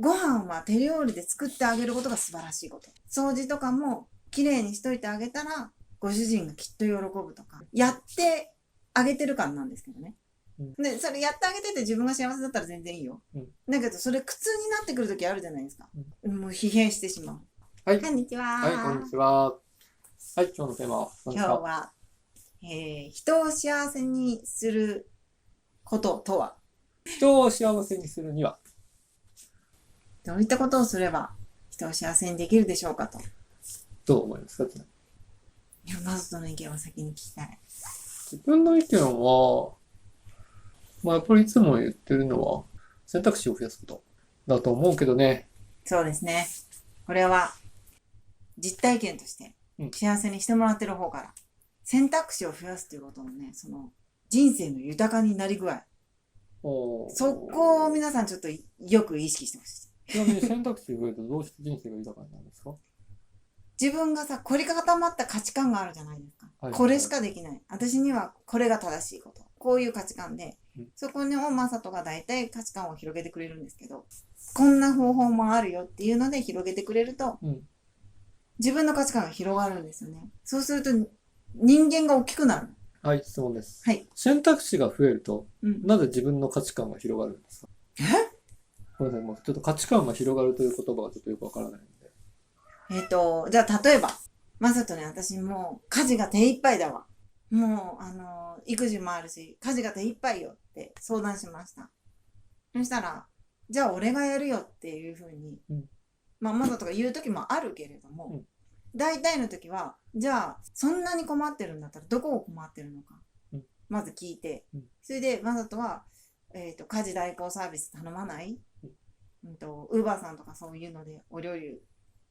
ご飯は手料理で作ってあげることが素晴らしいこと。掃除とかもきれいにしといてあげたら、ご主人がきっと喜ぶとか、やってあげてる感なんですけどね。で、それやってあげてて自分が幸せだったら全然いいよ。だけど、それ苦痛になってくるときあるじゃないですか。もう疲弊してしまう。はい。こんにちは。はい、こんにちは。はい、今日のテーマは何ですか？今日は、人を幸せにすることとは、人を幸せにするには、どういったことをすれば人を幸せにできるでしょうかと。どう思いますか？まずその意見を先に聞きたい。自分の意見は、やっぱりいつも言ってるのは、選択肢を増やすことだと思うけどね。そうですね。これは、実体験として、幸せにしてもらってる方から、選択肢を増やすということのね、その、人生の豊かになり具合。そこを皆さんちょっとよく意識してほしい。ちなみに選択肢増えるとどうして人生が豊かになるんですか？自分がさ、凝り固まった価値観があるじゃないですか。これしかできない。私にはこれが正しいこと。こういう価値観で、そこにマサトが大体価値観を広げてくれるんですけど、こんな方法もあるよっていうので広げてくれると、自分の価値観が広がるんですよね。そうすると人間が大きくなる。はい、質問です。はい。選択肢が増えると、なぜ自分の価値観が広がるんですか？ごめんなさい、もうちょっと価値観が広がるという言葉がちょっとよくわからないので。じゃあ例えば、マサトね、私もう家事が手一杯だわ。もう、育児もあるし、家事が手一杯よって相談しました。そしたら、じゃあ俺がやるよっていうふうに、マサトが言う時もあるけれども、大体の時は、じゃあ、そんなに困ってるんだったらどこを困ってるのか、まず聞いて、それでマサトは、家事代行サービス頼まない？ウーバーさんとかそういうのでお料理、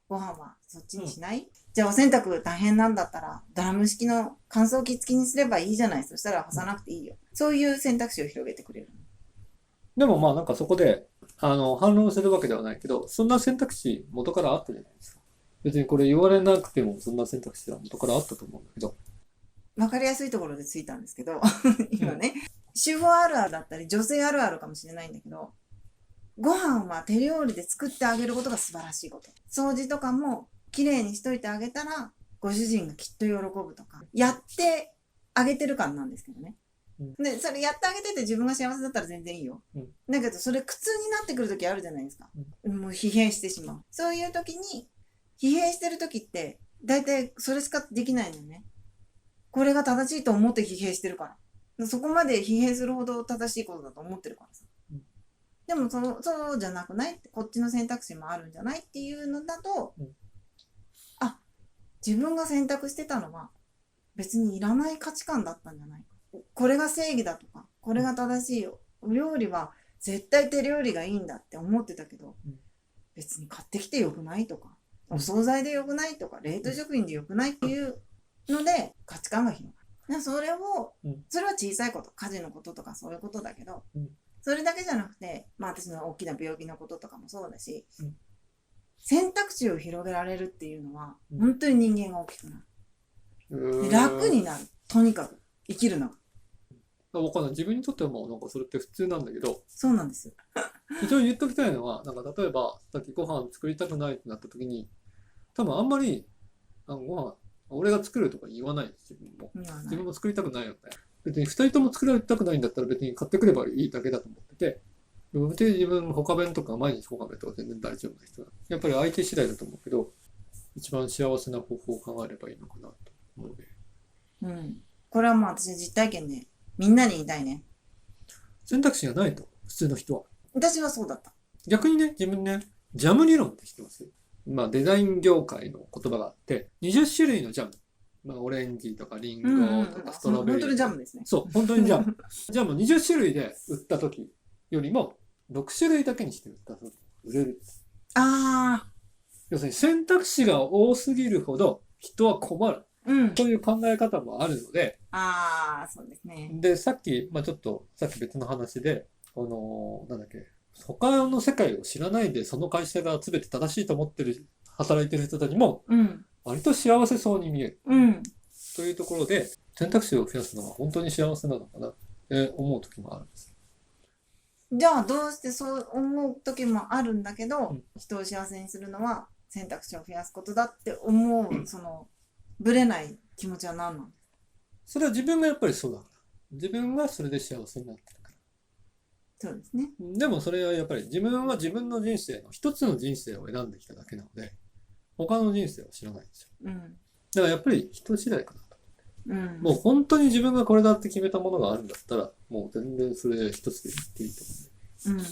ご飯はそっちにしない？じゃあお洗濯大変なんだったらドラム式の乾燥機付きにすればいいじゃない。そしたら干さなくていいよ。そういう選択肢を広げてくれる。でもなんかそこで反論するわけではないけど、そんな選択肢元からあったじゃないですか。別にこれ言われなくてもそんな選択肢は元からあったと思うんだけど。わかりやすいところでついたんですけど今ね、主婦あるあるだったり女性あるあるかもしれないんだけど、ご飯は手料理で作ってあげることが素晴らしいこと。掃除とかもきれいにしといてあげたら、ご主人がきっと喜ぶとか、やってあげてる感なんですけどね。で、それやってあげてて自分が幸せだったら全然いいよ。だけど、それ苦痛になってくる時あるじゃないですか。もう疲弊してしまう。そういう時に、疲弊してる時って、大体それしかできないのよね。これが正しいと思って疲弊してるから。そこまで疲弊するほど正しいことだと思ってるからさ。でもそうじゃなくない？こっちの選択肢もあるんじゃないっていうのだと、自分が選択してたのは別にいらない価値観だったんじゃないか。これが正義だとか、これが正しいよ。お料理は絶対手料理がいいんだって思ってたけど、別に買ってきてよくないとか、お惣菜でよくないとか、冷凍食品でよくないっていうので価値観が広がる。それは小さいこと、家事のこととかそういうことだけど、それだけじゃなくて、私の大きな病気のこととかもそうだし、選択肢を広げられるっていうのは、本当に人間が大きくなる。楽になる。とにかく、生きるのが。わかんない。自分にとってはもうなんかそれって普通なんだけど。そうなんです。一応言っときたいのは、なんか例えば、さっきご飯作りたくないってなった時に、多分あんまり、ご飯、俺が作るとか言わないです、自分も。自分も作りたくないよね。別に二人とも作られたくないんだったら別に買ってくればいいだけだと思ってて、別に自分、他弁とか毎日他弁とか全然大丈夫な人は、やっぱり相手次第だと思うけど、一番幸せな方法を考えればいいのかなと思うね。これはもう私の実体験で、みんなに言いたいね。選択肢がないと、普通の人は。私はそうだった。逆にね、自分ね、ジャム理論って知ってます？デザイン業界の言葉があって、20種類のジャム。オレンジとかリンゴとかストロベリー。本当にジャムですね。そう、本当にジャム。ジャム20種類で売った時よりも、6種類だけにして売った時売れる。要するに選択肢が多すぎるほど人は困る。という考え方もあるので。そうですね。で、さっき別の話で、なんだっけ、他の世界を知らないでその会社が全て正しいと思ってる、働いてる人たちも、割と幸せそうに見える。というところで、選択肢を増やすのは本当に幸せなのかなって思う時もあるんです。じゃあどうしてそう思う時もあるんだけど、うん、人を幸せにするのは選択肢を増やすことだって思う、そのぶれない気持ちは何なの？それは自分がやっぱりそうだから。自分がそれで幸せになってるから。そうですね。でもそれはやっぱり自分は自分の人生の一つの人生を選んできただけなので、他の人生を知らないんですよ。うん。だからやっぱり人次第かなと。うん。もう本当に自分がこれだって決めたものがあるんだったら、もう全然それ一つで言っていいと思う。うん。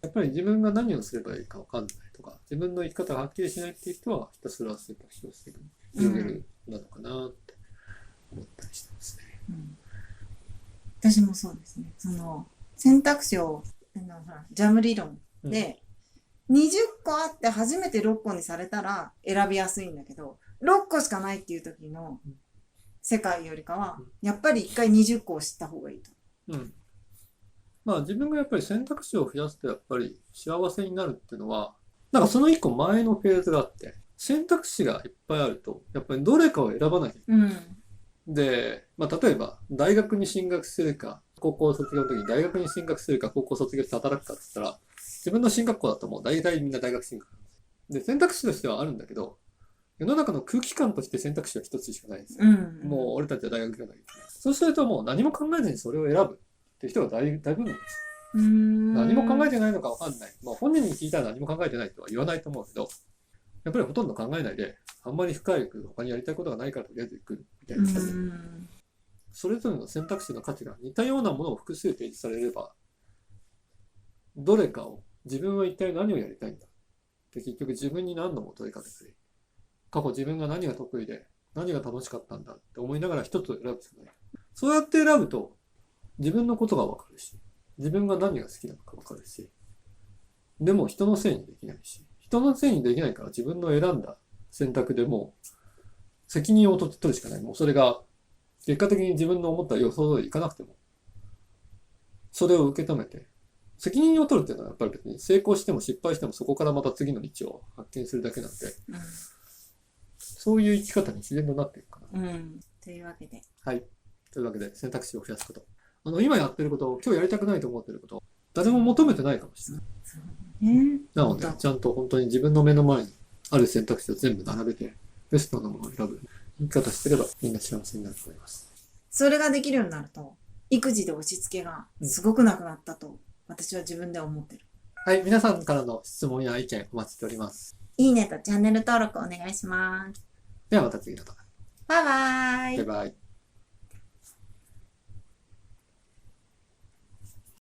やっぱり自分が何をすればいいか分かんないとか、自分の生き方がはっきりしないっていう人は、ひたすら選択肢を広げるなのかなって思ったりしてますね。うん、私もそうですね。その選択肢をほらジャム理論で、20個あって初めて6個にされたら選びやすいんだけど、6個しかないっていう時の世界よりかは、やっぱり1回20個を知った方がいいと。うん。まあ自分がやっぱり選択肢を増やすとやっぱり幸せになるっていうのは、なんかその一個前のフェーズがあって、選択肢がいっぱいあると、やっぱりどれかを選ばなきゃいけない。うん。で、まあ例えば大学に進学するか、高校卒業の時に大学に進学するか、高校卒業して働くかって言ったら、自分の進学校だともう大体みんな大学進学なんですよ。で、選択肢としてはあるんだけど、世の中の空気感として選択肢は一つしかないんですよ。うん。もう俺たちは大学行かなきゃいけない。そうするともう何も考えずにそれを選ぶっていう人が大部分なんです。何も考えてないのか分かんない。まあ本人に聞いたら何も考えてないとは言わないと思うけど、やっぱりほとんど考えないで、あんまり深い他にやりたいことがないからとりあえず行くみたいな感じで、それぞれの選択肢の価値が似たようなものを複数提示されれば、どれかを自分は一体何をやりたいんだって結局自分に何度も問いかけて、過去自分が何が得意で何が楽しかったんだって思いながら一つを選ぶしかない。そうやって選ぶと自分のことが分かるし、自分が何が好きなのか分かるし、でも人のせいにできないし、人のせいにできないから自分の選んだ選択でもう責任を取るしかない。もうそれが結果的に自分の思った予想通りいかなくても、それを受け止めて、責任を取るっていうのはやっぱり別に成功しても失敗してもそこからまた次の道を発見するだけなんで、そういう生き方に自然となっていくかな。というわけで。はい。というわけで選択肢を増やすこと。今やってること、今日やりたくないと思ってること、誰も求めてないかもしれない。なので、ちゃんと本当に自分の目の前にある選択肢を全部並べて、ベストなものを選ぶ生き方してればみんな幸せになると思います。それができるようになると、育児で押し付けがすごくなくなったと、私は自分では思ってる。はい、皆さんからの質問や意見お待ちしております。いいねとチャンネル登録お願いします。ではまた次の動画。バイバイ。バイバイ。